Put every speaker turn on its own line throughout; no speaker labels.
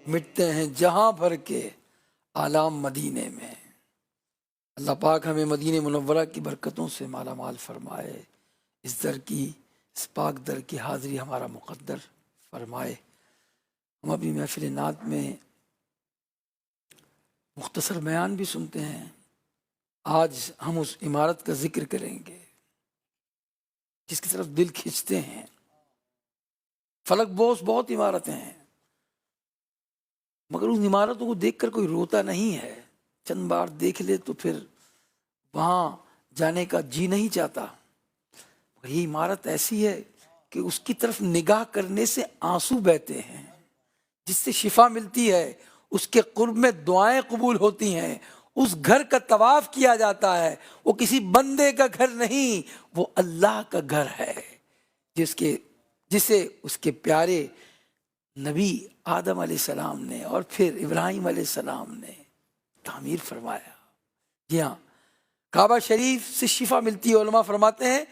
مٹتے ہیں جہاں بھر کے آلام مدینے میں۔ اللہ پاک ہمیں مدینہ منورہ کی برکتوں سے مالا مال فرمائے، اس در کی، اس پاک در کی حاضری ہمارا مقدر فرمائے۔ ہم اپنی محفل نعت میں مختصر بیان بھی سنتے ہیں، آج ہم اس عمارت کا ذکر کریں گے جس کی طرف دل کھینچتے ہیں۔ فلک بوس بہت عمارتیں ہیں، مگر ان عمارتوں کو دیکھ کر کوئی روتا نہیں ہے، چند بار دیکھ لے تو پھر وہاں جانے کا جی نہیں چاہتا۔ مگر یہ عمارت ایسی ہے کہ اس کی طرف نگاہ کرنے سے آنسو بہتے ہیں، جس سے شفا ملتی ہے، اس کے قرب میں دعائیں قبول ہوتی ہیں، اس گھر کا طواف کیا جاتا ہے۔ وہ کسی بندے کا گھر نہیں، وہ اللہ کا گھر ہے، جسے اس کے پیارے نبی آدم علیہ السلام نے اور پھر ابراہیم علیہ السلام نے تعمیر فرمایا۔ جی ہاں، کعبہ شریف سے شفا ملتی ہے۔ علماء فرماتے ہیں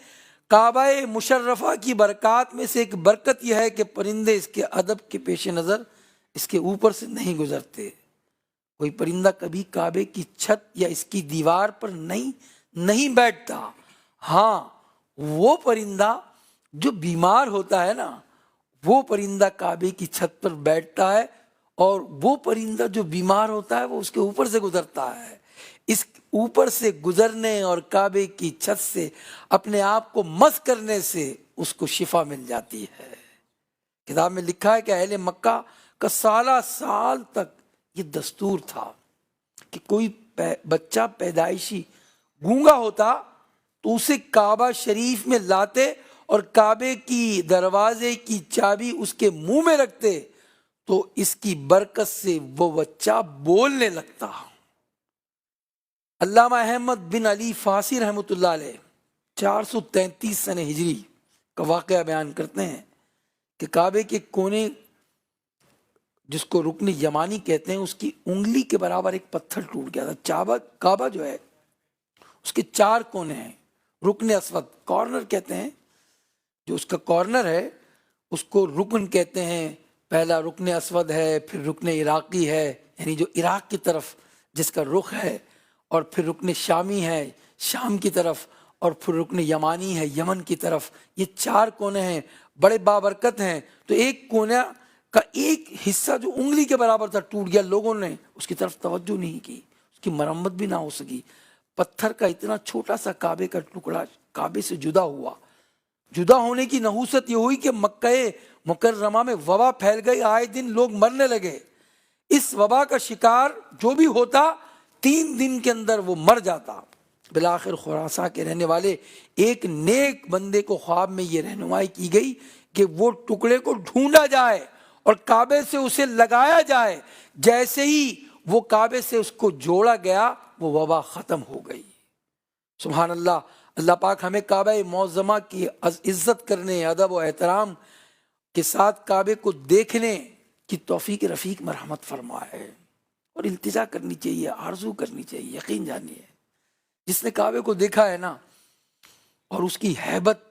کعبہ مشرفہ کی برکات میں سے ایک برکت یہ ہے کہ پرندے اس کے ادب کے پیش نظر اس کے اوپر سے نہیں گزرتے۔ کوئی پرندہ کبھی کعبے کی چھت یا اس کی دیوار پر نہیں بیٹھتا۔ ہاں، وہ پرندہ جو بیمار ہوتا ہے نا، وہ پرندہ کعبے کی چھت پر بیٹھتا ہے، اور وہ پرندہ جو بیمار ہوتا ہے وہ اس کے اوپر سے گزرتا ہے۔ اس اوپر سے گزرنے اور کعبے کی چھت سے اپنے آپ کو مس کرنے سے اس کو شفا مل جاتی ہے۔ کتاب میں لکھا ہے کہ اہل مکہ کا سالہ سال تک یہ دستور تھا کہ کوئی بچہ پیدائشی گونگا ہوتا تو اسے کعبہ شریف میں لاتے اور کعبے کی دروازے کی چابی اس کے منہ میں رکھتے تو اس کی برکت سے وہ بچہ بولنے لگتا۔ علامہ احمد بن علی فاسی رحمۃ اللہ علیہ 433 سنہ ہجری کا واقعہ بیان کرتے ہیں کہ کعبے کے کونے، جس کو رکن یمانی کہتے ہیں، اس کی انگلی کے برابر ایک پتھر ٹوٹ گیا تھا۔ کعبہ جو ہے اس کے 4 کونے ہیں۔ رکن اسود کارنر کہتے ہیں، جو اس کا کارنر ہے اس کو رکن کہتے ہیں۔ پہلا رکن اسود ہے، پھر رکن عراقی ہے، یعنی جو عراق کی طرف جس کا رخ ہے، اور پھر رکن شامی ہے شام کی طرف، اور پھر رکن یمانی ہے یمن کی طرف۔ یہ 4 کونے ہیں، بڑے بابرکت ہیں۔ تو ایک کونے کا ایک حصہ جو انگلی کے برابر تھا ٹوٹ گیا، لوگوں نے اس کی طرف توجہ نہیں کی، اس کی مرمت بھی نہ ہو سکی۔ پتھر کا اتنا چھوٹا سا کعبے کا ٹکڑا کعبے سے جدا ہوا۔ جدا ہونے کی نحوست یہ ہوئی کہ مکہ مکرمہ میں وبا پھیل گئی، آئے دن لوگ مرنے لگے۔ اس وبا کا شکار جو بھی ہوتا 3 دن کے اندر وہ مر جاتا۔ بالآخر خراساں کے رہنے والے ایک نیک بندے کو خواب میں یہ رہنمائی کی گئی کہ وہ ٹکڑے کو ڈھونڈا جائے اور کعبے سے اسے لگایا جائے۔ جیسے ہی وہ کعبے سے اس کو جوڑا گیا وہ وبا ختم ہو گئی۔ سبحان اللہ۔ اللہ پاک ہمیں کعبہ معظمہ کی عزت کرنے، ادب و احترام کے ساتھ کعبے کو دیکھنے کی توفیق رفیق مرحمت فرمائے، اور التجا کرنی چاہیے، آرزو کرنی چاہیے۔ یقین جانیے جس نے کعبے کو دیکھا ہے نا، اور اس کی ہیبت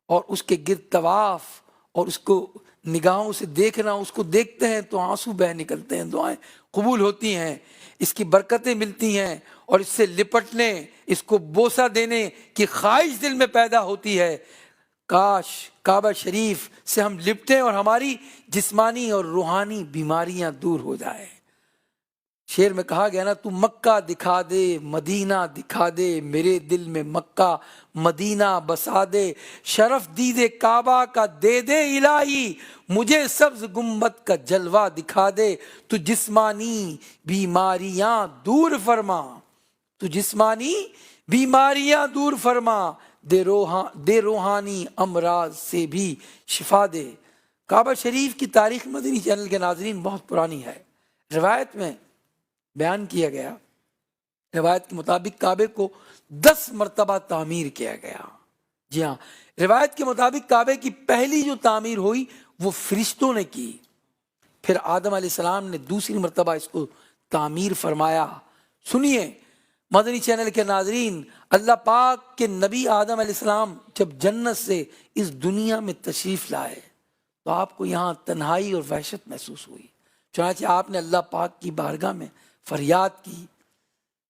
اور اس کے گرد طواف اور اس کو نگاہوں سے دیکھنا، اس کو دیکھتے ہیں تو آنسو بہہ نکلتے ہیں، دعائیں قبول ہوتی ہیں، اس کی برکتیں ملتی ہیں، اور اس سے لپٹنے، اس کو بوسہ دینے کی خواہش دل میں پیدا ہوتی ہے۔ کاش کعبہ شریف سے ہم لپٹیں اور ہماری جسمانی اور روحانی بیماریاں دور ہو جائیں۔ شعر میں کہا گیا نا، تو مکہ دکھا دے مدینہ دکھا دے، میرے دل میں مکہ مدینہ بسا دے، شرف دیدے کعبہ کا دے دے الہی، مجھے سبز گنبد کا جلوہ دکھا دے، تو جسمانی بیماریاں دور فرما، تو جسمانی بیماریاں دور فرما، دے روحانی امراض سے بھی شفا دے۔ کعبہ شریف کی تاریخ مدنی چینل کے ناظرین بہت پرانی ہے۔ روایت میں بیان کیا گیا، روایت کے مطابق کعبے کو 10 مرتبہ تعمیر کیا گیا۔ جی ہاں، روایت کے مطابق کعبے کی پہلی جو تعمیر ہوئی وہ فرشتوں نے کی، پھر آدم علیہ السلام نے دوسری مرتبہ اس کو تعمیر فرمایا۔ سنیے مدنی چینل کے ناظرین، اللہ پاک کے نبی آدم علیہ السلام جب جنت سے اس دنیا میں تشریف لائے تو آپ کو یہاں تنہائی اور وحشت محسوس ہوئی۔ چنانچہ آپ نے اللہ پاک کی بارگاہ میں فریاد کی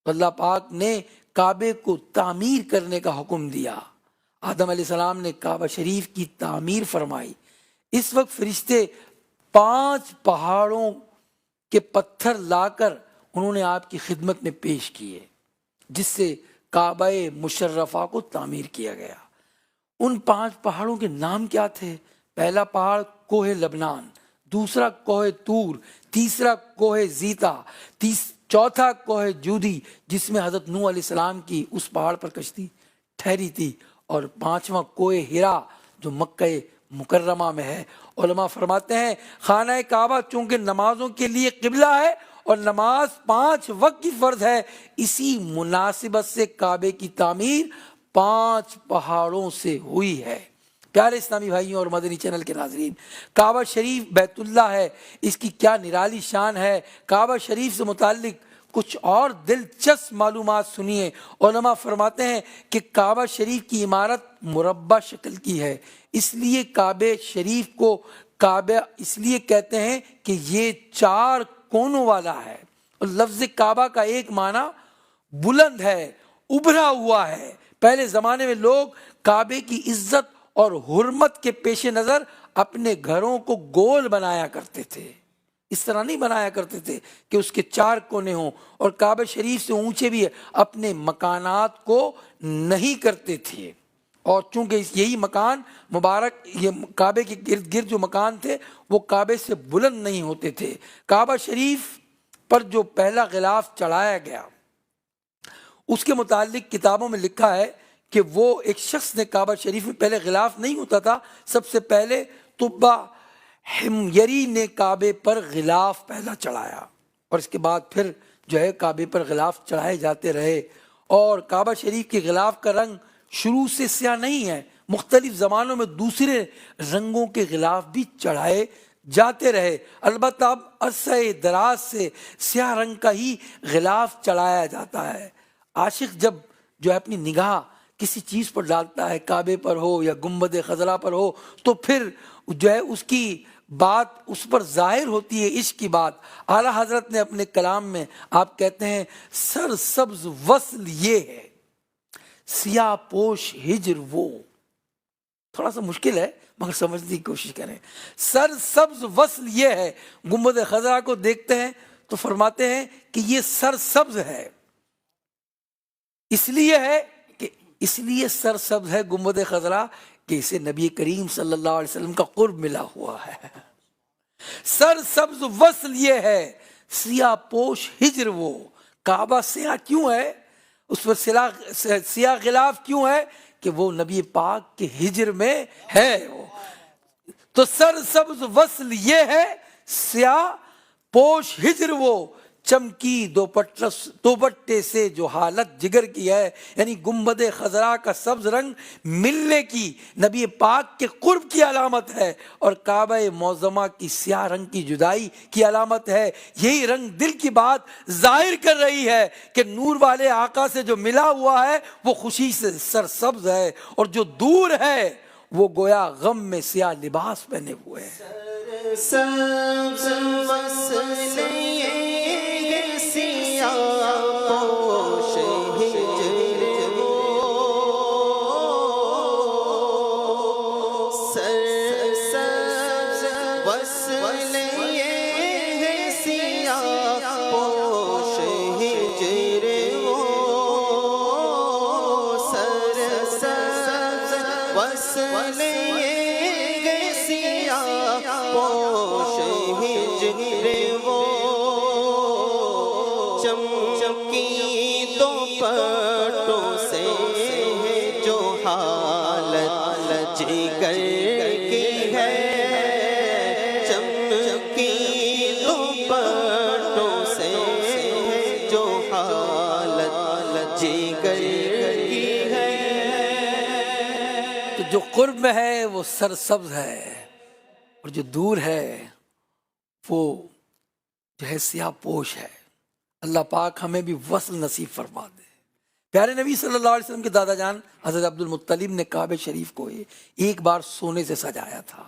تو اللہ پاک نے کعبے کو تعمیر کرنے کا حکم دیا۔ آدم علیہ السلام نے کعبہ شریف کی تعمیر فرمائی۔ اس وقت فرشتے 5 پہاڑوں کے پتھر لا کر انہوں نے آپ کی خدمت میں پیش کیے، جس سے کعبہ مشرفہ کو تعمیر کیا گیا۔ ان 5 پہاڑوں کے نام کیا تھے؟ پہلا پہاڑ کوہ لبنان، دوسرا کوہ طور، تیسرا کوہ زیتا، چوتھا کوہ جودی جس میں حضرت نوح علیہ السلام کی اس پہاڑ پر کشتی ٹھہری تھی، اور 5واں کوہ ہرا جو مکہ مکرمہ میں ہے۔ علماء فرماتے ہیں خانہ کعبہ چونکہ نمازوں کے لیے قبلہ ہے اور نماز 5 وقت کی فرض ہے، اسی مناسبت سے کعبے کی تعمیر 5 پہاڑوں سے ہوئی ہے۔ پیارے اسلامی بھائیوں اور مدنی چینل کے ناظرین، کعبہ شریف بیت اللہ ہے، اس کی کیا نرالی شان ہے۔ کعبہ شریف سے متعلق کچھ اور دلچسپ معلومات سنیے۔ علماء فرماتے ہیں کہ کعبہ شریف کی عمارت مربع شکل کی ہے، اس لیے کعبہ شریف کو کعبہ اس لیے کہتے ہیں کہ یہ 4 کونوں والا ہے۔ اور لفظ کعبہ کا ایک معنی بلند ہے، ابھرا ہوا ہے۔ پہلے زمانے میں لوگ کعبے کی عزت اور حرمت کے پیش نظر اپنے گھروں کو گول بنایا کرتے تھے، اس طرح نہیں بنایا کرتے تھے کہ اس کے 4 کونے ہوں، اور کعبہ شریف سے اونچے بھی اپنے مکانات کو نہیں کرتے تھے۔ اور چونکہ یہی مکان مبارک، یہ کعبے کے گرد گرد جو مکان تھے وہ کعبے سے بلند نہیں ہوتے تھے۔ کعبہ شریف پر جو پہلا غلاف چڑھایا گیا اس کے متعلق کتابوں میں لکھا ہے کہ وہ ایک شخص نے کعبہ شریف میں پہلے غلاف نہیں ہوتا تھا، سب سے پہلے طبہ حمیری نے کعبے پر غلاف پہلا چڑھایا، اور اس کے بعد پھر جو ہے کعبے پر غلاف چڑھائے جاتے رہے۔ اور کعبہ شریف کے غلاف کا رنگ شروع سے سیاہ نہیں ہے، مختلف زمانوں میں دوسرے رنگوں کے غلاف بھی چڑھائے جاتے رہے، البتہ اب عرصہ دراز سے سیاہ رنگ کا ہی غلاف چڑھایا جاتا ہے۔ عاشق جب جو ہے اپنی نگاہ کسی چیز پر ڈالتا ہے، کعبے پر ہو یا گنبد خضرا پر ہو، تو پھر جو ہے اس کی بات اس پر ظاہر ہوتی ہے، عشق کی بات۔ اعلیٰ حضرت نے اپنے کلام میں آپ کہتے ہیں سر سبز وصل یہ ہے، سیاہ پوش ہجر وہ۔ تھوڑا سا مشکل ہے مگر سمجھنے کی کوشش کریں۔ سر سبز وصل یہ ہے، گنبد خضرا کو دیکھتے ہیں تو فرماتے ہیں کہ یہ سر سبز ہے، اس لیے سر سبز ہے گنبد خضرا کہ اسے نبی کریم صلی اللہ علیہ وسلم کا قرب ملا ہوا ہے۔ سر سبز وصل یہ ہے، سیاہ پوش ہجر وہ۔ کعبہ سیاہ کیوں ہے؟ اس پر سیاہ غلاف کیوں ہے؟ کہ وہ نبی پاک کے ہجر میں ہے۔ تو سر سبز وصل یہ ہے، سیاہ پوش ہجر وہ، چمکی دوپٹے سے جو حالت جگر کی ہے، یعنی گنبد خضرا کا سبز رنگ ملنے کی، نبی پاک کے قرب کی علامت ہے، اور کعبہ معظمہ کی سیاہ رنگ کی جدائی کی علامت ہے۔ یہی رنگ دل کی بات ظاہر کر رہی ہے کہ نور والے آقا سے جو ملا ہوا ہے وہ خوشی سے سر سبز ہے، اور جو دور ہے وہ گویا غم میں سیاہ لباس پہنے ہوئے ہے۔
سبز وصل چمکی دوپٹوں سے جو حالت جگر کی ہے، چمکی دوپٹوں سے جو حالت جگر کی ہے۔
تو جو قرب میں ہے وہ سر سبز ہے، اور جو دور ہے وہ جو ہے سیاہ پوش ہے۔ اللہ پاک ہمیں بھی وصل نصیب فرما دے۔ پیارے نبی صلی اللہ علیہ وسلم کے دادا جان حضرت عبد المطلب نے کعبہ شریف کو ایک بار سونے سے سجایا تھا،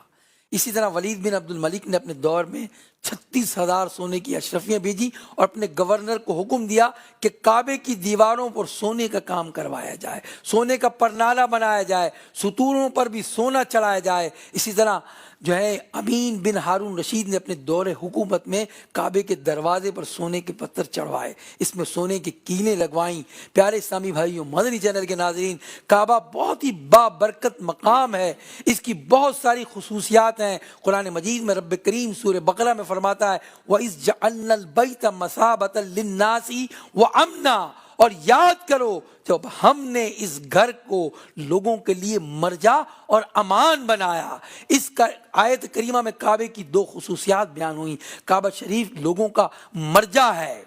اسی طرح ولید بن عبد الملک نے اپنے دور میں 36,000 سونے کی اشرفیاں بھیجی اور اپنے گورنر کو حکم دیا کہ کعبے کی دیواروں پر سونے کا کام کروایا جائے، سونے کا پرنالہ بنایا جائے، ستونوں پر بھی سونا چڑھایا جائے۔ اسی طرح جو ہے امین بن ہارون رشید نے اپنے دور حکومت میں کعبے کے دروازے پر سونے کے پتھر چڑھوائے، اس میں سونے کی کیلیں لگوائیں۔ پیارے اسلامی بھائیوں، مدنی چینل کے ناظرین، کعبہ بہت ہی بابرکت مقام ہے، اس کی بہت ساری خصوصیات ہیں۔ قرآن مجید میں رب کریم سورہ بقرہ میں فرماتا ہے وَإِذْ جَعَلْنَا الْبَيْتَ مَثَابَةً لِلنَّاسِ وَأَمْنًا، اور یاد کرو جب ہم نے اس گھر کو لوگوں کے لیے مرجع اور امان بنایا۔ اس کا آیت کریمہ میں کعبے کی 2 خصوصیات بیان ہوئی۔ کعبہ شریف لوگوں کا مرجع ہے،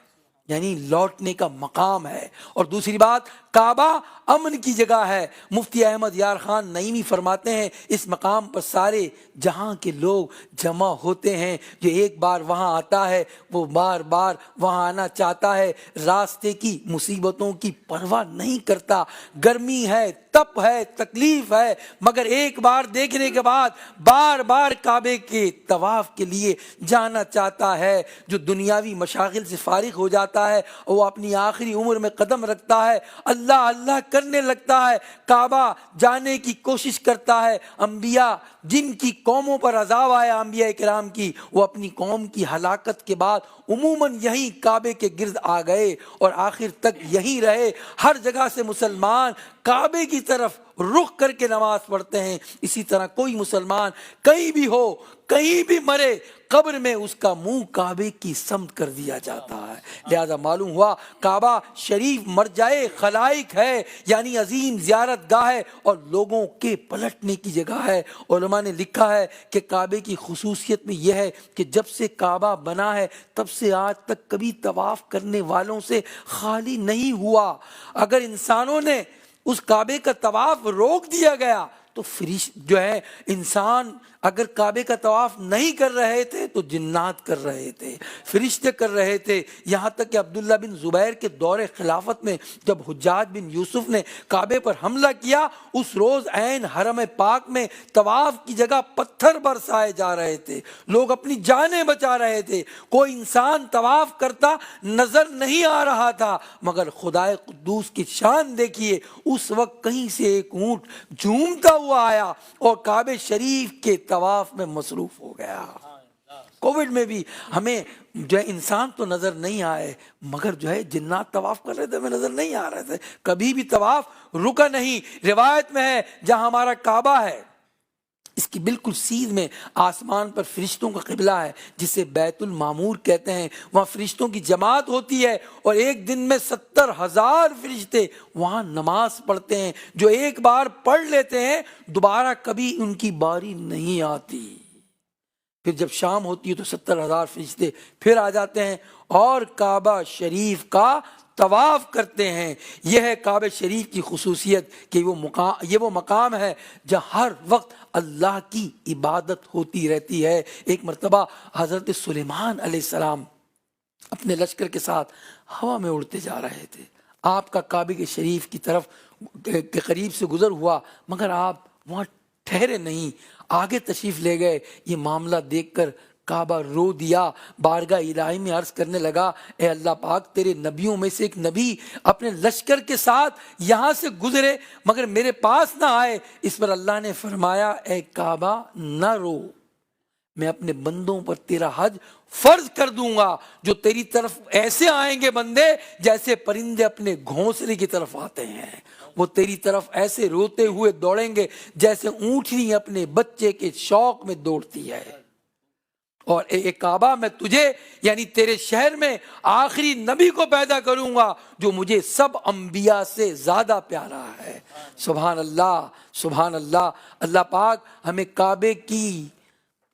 یعنی لوٹنے کا مقام ہے، اور دوسری بات کعبہ امن کی جگہ ہے۔ مفتی احمد یار خان نعیمی فرماتے ہیں اس مقام پر سارے جہاں کے لوگ جمع ہوتے ہیں، جو ایک بار وہاں آتا ہے وہ بار بار وہاں آنا چاہتا ہے، راستے کی مصیبتوں کی پرواہ نہیں کرتا، گرمی ہے، تپ ہے، تکلیف ہے، مگر ایک بار دیکھنے کے بعد بار بار کعبے کے طواف کے لیے جانا چاہتا ہے۔ جو دنیاوی مشاغل سے فارغ ہو جاتا ہے اور وہ اپنی آخری عمر میں قدم رکھتا ہے، اللہ اللہ کرنے لگتا ہے، کعبہ جانے کی کوشش کرتا ہے۔ انبیاء جن کی قوموں پر عذاب آیا انبیاء کرام کی، وہ اپنی قوم کی ہلاکت کے بعد عموماً یہیں کعبے کے گرد آ گئے اور آخر تک یہیں رہے۔ ہر جگہ سے مسلمان کعبے کی طرف رخ کر کے نماز پڑھتے ہیں۔ اسی طرح کوئی مسلمان کہیں بھی ہو، کہیں بھی مرے، قبر میں اس کا منہ کعبے کی سمت کر دیا جاتا ہے۔ لہذا معلوم ہوا کعبہ شریف مرجع خلائق ہے، یعنی عظیم زیارت گاہ ہے اور لوگوں کے پلٹنے کی جگہ ہے۔ علماء نے لکھا ہے کہ کعبے کی خصوصیت میں یہ ہے کہ جب سے کعبہ بنا ہے تب سے آج تک کبھی طواف کرنے والوں سے خالی نہیں ہوا۔ اگر انسانوں نے اس کعبے کا طواف روک دیا گیا تو جو ہے انسان اگر کعبے کا طواف نہیں کر رہے تھے تو جنات کر رہے تھے، فرشتے کر رہے تھے۔ یہاں تک کہ عبداللہ بن زبیر کے دور خلافت میں جب حجاج بن یوسف نے کعبے پر حملہ کیا، اس روز عین حرم پاک میں طواف کی جگہ پتھر برسائے جا رہے تھے، لوگ اپنی جانیں بچا رہے تھے، کوئی انسان طواف کرتا نظر نہیں آ رہا تھا، مگر خدائے قدوس کی شان دیکھیے، اس وقت کہیں سے ایک اونٹ جھومتا ہوا آیا اور کعبے شریف کے طواف میں مصروف ہو گیا۔ کووڈ میں بھی ہمیں جو ہے انسان تو نظر نہیں آئے، مگر جو ہے جنات طواف کر رہے تھے، ہمیں نظر نہیں آ رہے تھے، کبھی بھی طواف رکا نہیں۔ روایت میں ہے جہاں ہمارا کعبہ ہے اس کی بالکل سیدھ میں آسمان پر فرشتوں کا قبلہ ہے جسے بیت المعمور کہتے ہیں، وہاں فرشتوں کی جماعت ہوتی ہے اور ایک دن میں 70,000 فرشتے وہاں نماز پڑھتے ہیں، جو ایک بار پڑھ لیتے ہیں دوبارہ کبھی ان کی باری نہیں آتی۔ پھر جب شام ہوتی ہے تو 70,000 فرشتے پھر آ جاتے ہیں اور کعبہ شریف کا طواف کرتے ہیں۔ یہ ہے کعبہ شریف کی خصوصیت کہ یہ وہ مقام ہے جہاں ہر وقت اللہ کی عبادت ہوتی رہتی ہے۔ ایک مرتبہ حضرت سلیمان علیہ السلام اپنے لشکر کے ساتھ ہوا میں اڑتے جا رہے تھے، آپ کا کعبہ کے شریف کی طرف کے قریب سے گزر ہوا، مگر آپ وہاں ٹھہرے نہیں، آگے تشریف لے گئے۔ یہ معاملہ دیکھ کر کعبہ رو دیا، بارگاہ الہی میں عرض کرنے لگا، اے اللہ پاک، تیرے نبیوں میں سے ایک نبی اپنے لشکر کے ساتھ یہاں سے گزرے مگر میرے پاس نہ آئے۔ اس پر اللہ نے فرمایا، اے کعبہ نہ رو، میں اپنے بندوں پر تیرا حج فرض کر دوں گا، جو تیری طرف ایسے آئیں گے بندے جیسے پرندے اپنے گھونسلے کی طرف آتے ہیں، وہ تیری طرف ایسے روتے ہوئے دوڑیں گے جیسے اونٹنی اپنے بچے کے شوق میں دوڑتی ہے۔ اور اے کعبہ، میں تجھے یعنی تیرے شہر میں آخری نبی کو پیدا کروں گا جو مجھے سب انبیاء سے زیادہ پیارا ہے۔ سبحان اللہ، سبحان اللہ۔ اللہ پاک ہمیں کعبے کی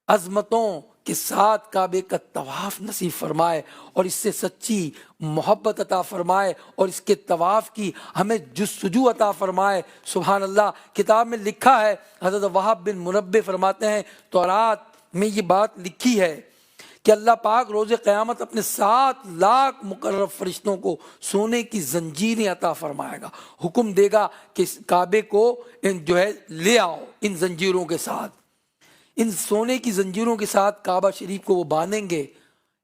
عظمتوں کے ساتھ کعبے کا طواف نصیب فرمائے اور اس سے سچی محبت عطا فرمائے اور اس کے طواف کی ہمیں جستجو عطا فرمائے۔ سبحان اللہ۔ کتاب میں لکھا ہے، حضرت وہب بن منبہ فرماتے ہیں، تورات میں یہ بات لکھی ہے کہ اللہ پاک روز قیامت اپنے 7 لاکھ مقرب فرشتوں کو سونے کی زنجیریں عطا فرمائے گا، حکم دے گا کہ اس کعبے کو جو ہے لے آؤ ان زنجیروں کے ساتھ۔ ان سونے کی زنجیروں کے ساتھ کعبہ شریف کو وہ باندھیں گے.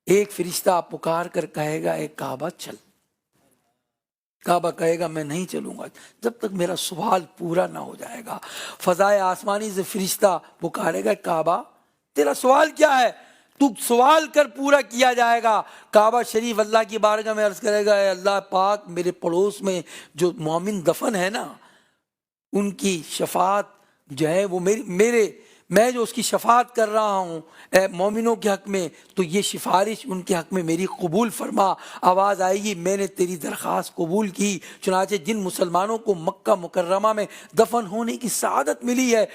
ایک فرشتہ پکار کر کہے گا اے کعبہ چل. کعبہ کہے گا میں نہیں چلوں گا جب تک میرا سوال پورا نہ ہو جائے گا. فضائے آسمانی سے فرشتہ پکارے گا کعبہ تیرا سوال کیا ہے, تو سوال کر پورا کیا جائے گا. کعبہ شریف اللہ کی بارگاہ میں عرض کرے گا اے اللہ پاک میرے پڑوس میں جو مومن دفن ہے نا ان کی شفاعت جو ہے وہ میں جو اس کی شفاعت کر رہا ہوں اے مومنوں کے حق میں, تو یہ سفارش ان کے حق میں میری قبول فرما. آواز آئے گی میں نے تیری درخواست قبول کی. چنانچہ جن مسلمانوں کو مکہ مکرمہ میں دفن ہونے کی سعادت ملی ہے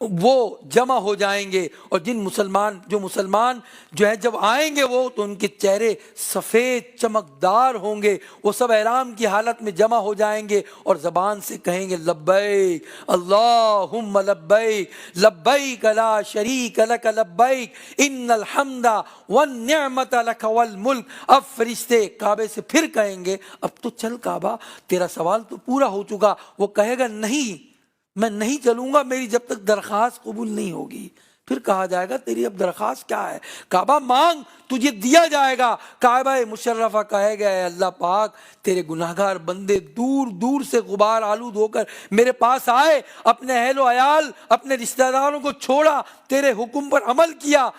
وہ جمع ہو جائیں گے, اور مسلمان جو ہے جب آئیں گے وہ تو ان کے چہرے سفید چمکدار ہوں گے. وہ سب احرام کی حالت میں جمع ہو جائیں گے اور زبان سے کہیں گے لبیک اللہم لبیک لبیک لا شریک لک لبیک ان الحمد والنعمت لک والملک. اب فرشتے کعبے سے پھر کہیں گے اب تو چل کعبہ تیرا سوال تو پورا ہو چکا. وہ کہے گا نہیں میں نہیں چلوں گا میری جب تک درخواست قبول نہیں ہوگی. پھر کہا جائے گا تیری اب درخواست کیا ہے؟ کعبہ مانگ تجھے دیا جائے گا. کعبہ مشرفہ کہے گا اے اللہ پاک تیرے گناہگار بندے دور دور سے غبار آلود ہو کر میرے پاس آئے, اپنے اہل و عیال اپنے رشتہ داروں کو چھوڑا, تیرے حکم پر عمل کیا,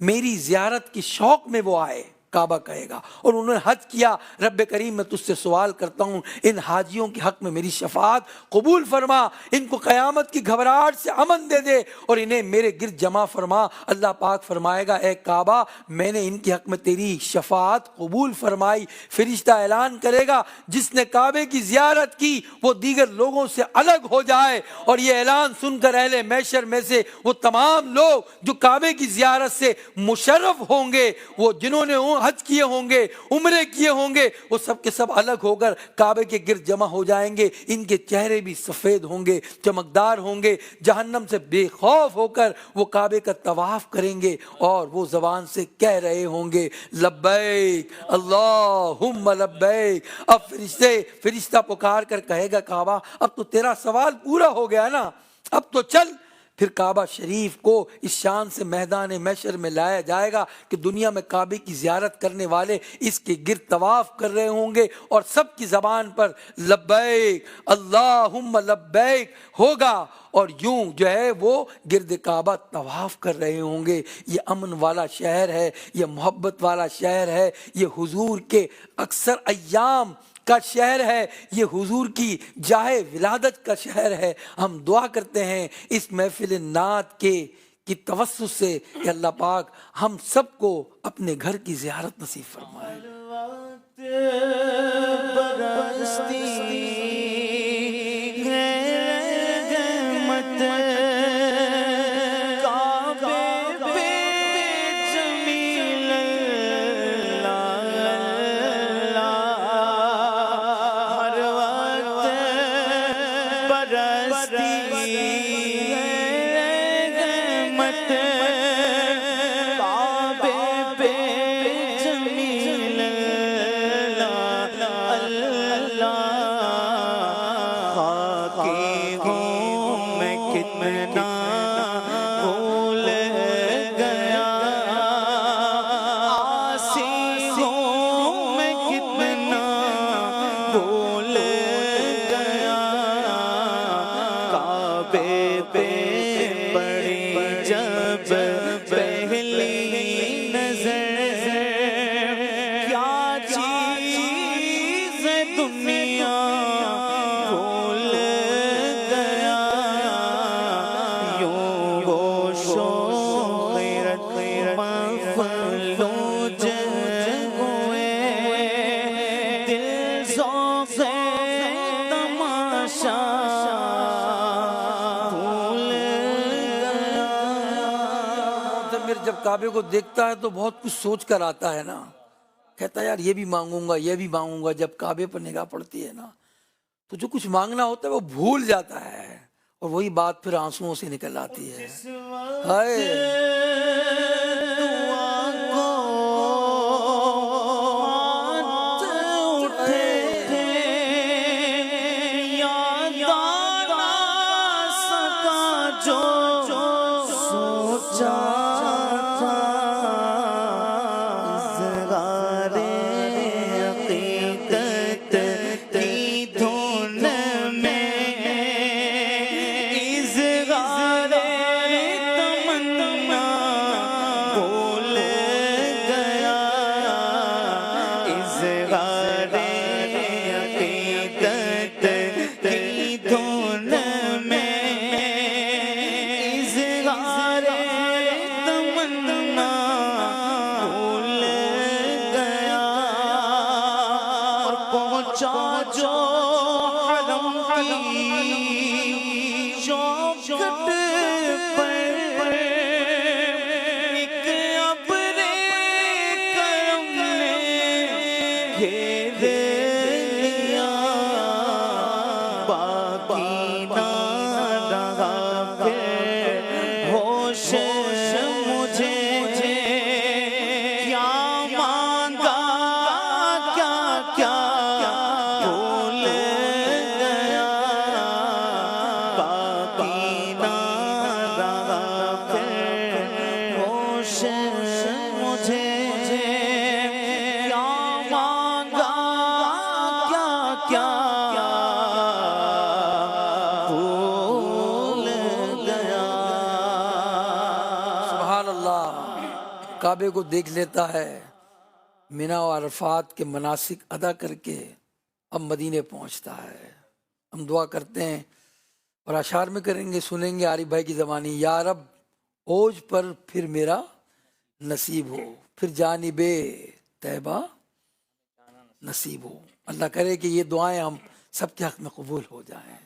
میری زیارت کی شوق میں وہ آئے. کعبہ کہے گا اور انہوں نے حج کیا. رب کریم میں تجھ سے سوال کرتا ہوں ان حاجیوں کے حق میں میری شفاعت قبول فرما, ان کو قیامت کی گھبراہٹ سے امن دے دے اور انہیں میرے گرد جمع فرما. اللہ پاک فرمائے گا اے کعبہ میں نے ان کے حق میں تیری شفاعت قبول فرمائی. فرشتہ اعلان کرے گا جس نے کعبے کی زیارت کی وہ دیگر لوگوں سے الگ ہو جائے, اور یہ اعلان سن کر اہل محشر میں سے وہ تمام لوگ جو کعبے کی زیارت سے مشرف ہوں گے, وہ جنہوں نے حج کیے ہوں گے عمرے کیے ہوں گے, وہ سب کے سب الگ ہو کر کعبے کے گرد جمع ہو جائیں گے. ان کے چہرے بھی سفید ہوں گے چمکدار ہوں گے. جہنم سے بے خوف ہو کر وہ کعبے کا طواف کریں گے اور وہ زبان سے کہہ رہے ہوں گے لبیک اللہم لبیک. اب فرشتہ پکار کر کہے گا کعبہ اب تو تیرا سوال پورا ہو گیا نا, اب تو چل. پھر کعبہ شریف کو اس شان سے میدان محشر میں لایا جائے گا کہ دنیا میں کعبے کی زیارت کرنے والے اس کے گرد طواف کر رہے ہوں گے اور سب کی زبان پر لبیک اللہم لبیک ہوگا, اور یوں جو ہے وہ گرد کعبہ طواف کر رہے ہوں گے. یہ امن والا شہر ہے, یہ محبت والا شہر ہے, یہ حضور کے اکثر ایام کا شہر ہے, یہ حضور کی جاہ ولادت کا شہر ہے. ہم دعا کرتے ہیں اس محفل نعت کی توسط سے کہ اللہ پاک ہم سب کو اپنے گھر کی زیارت نصیب فرمائے. جب کعبے کو دیکھتا ہے تو بہت کچھ سوچ کر آتا ہے نا, کہتا ہے یار یہ بھی مانگوں گا یہ بھی مانگوں گا. جب کعبے پر نگاہ پڑتی ہے نا تو جو کچھ مانگنا ہوتا ہے وہ بھول جاتا ہے, اور وہی بات پھر آنسوؤں سے نکل آتی ہے.
جو مجھے کیا مانگا کیا بھول گیا.
سبحان اللہ. کعبے کو دیکھ لیتا ہے، مینا و عرفات کے مناسک ادا کر کے اب مدینے پہنچتا ہے. ہم دعا کرتے ہیں اور اشعار میں کریں گے، سنیں گے عارف بھائی کی زبانی. یا رب اوج پر پھر میرا نصیب ہو، پھر جانب طیبہ نصیب ہو. اللہ کرے کہ یہ دعائیں ہم سب کے حق میں قبول ہو جائیں.